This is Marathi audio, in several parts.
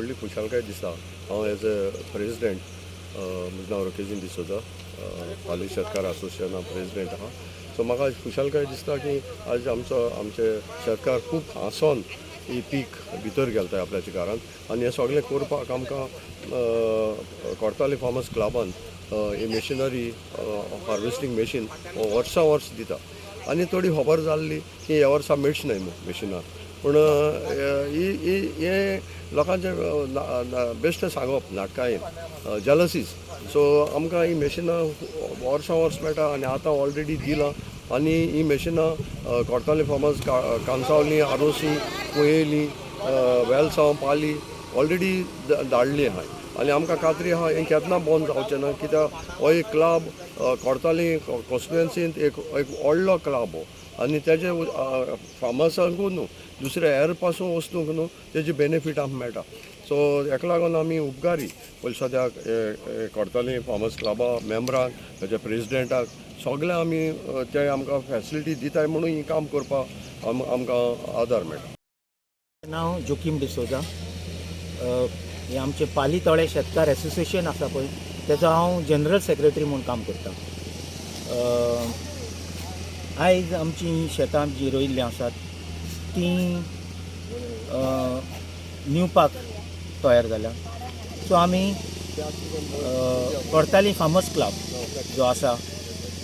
व्हडली खुशालकाय दिसता। हांव एज अ प्रेसिडेंट, म्हजें नांव रकेश डिसोजा, हालीं शेतकार असोसिएशना प्रेसिडेंट आहा। सो म्हाका खुशालकाय दिसता की आज आमचे शेतकार खूब हांसोन ही पीक भितर गेलताय आपल्या चिकारान, आनी हें सगळें करपाक आमकां कोर्ताली फार्मर्स क्लबान ही मशिनरी हार्वेस्टिंग मशीन वर्सां वर्स दिता। आनी थोडी खबर जाल्ली की ह्या वर्सा मेळचीनाय मशिनां, पूण हे लोकांचे बेश्टें सांगप नाटकां जेलसीज। सो आमकां ही मशिनां वर्सां वर्स मेळटा आनी आतां ऑलरेडी दिलां। आनी ही मशिनां कोर्ताली फार्मर्स कांसावली, आरोसी, कुयेली, वेलसांव, पाली ऑलरेडी धाडली आहाय। आनी आमकां खात्री आहा हें केन्ना बंद जावचें ना, कित्याक हो एक क्लब कोर्ताली कॉन्स्टिट्युएन्सींत एक व्हडलो क्लब हो, आनी तेजे फार्मर्सांकूय न्हू दुसरे हेर पासून वस्तूंक न्हू तेजी बेनिफीट आमकां मेळटा। सो हेका लागून आमी उपकारी पयलीं सद्याक कोर्ताली फार्मर्स क्लबा मेंबरांक, तेजे प्रेसिडेंटाक सगळे आमी ते आमकां फॅसिलिटी दिताय म्हणून ही काम करपाक आमकां आदार मेळटा। नांव जोकीम डिसोजा। हे आमचे पाली तळे शेतकार एसोसिएशन आसा पळय तेजो हांव जनरल सेक्रेटरी म्हणून काम करता। आयज आमची शेतां जी रोयिल्लीं आसात ती निवपाक तयार जाल्या। सो आमी कोर्ताली फार्मर्स क्लब जो आसा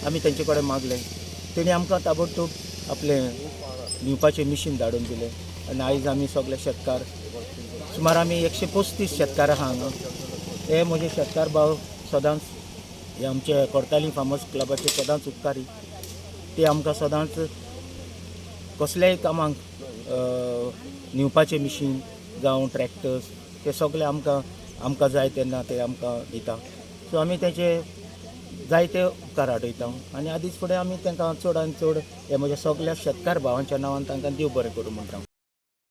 आमी तेंचे कडेन मागलें, तेणी आमकां ताबडतोब आपलें निवपाचें मिशीन धाडून दिलें। आनी आयज आमी सगळे शेतकार सुमार आमी 135 शेतकार आहा हांगा। हे म्हजे शेतकार भाव सदांच हे आमचे कोर्ताली फार्मर्स क्लबाचे सदांच उपकारी। ते आमकां सदांच कसलेय कामांक निवपाचें मिशीन जावं ट्रॅक्टर्स ते सगळे आमकां जाय तेन्ना ते आमकां दिता। सो आमी तेचे जायते उपकार आठयता आनी आदीच फुडें आमी तांकां चड आनी चड हे म्हज्या सगळ्या शेतकार भावांच्या नांवान तांकां देव बरें करूं म्हणटा।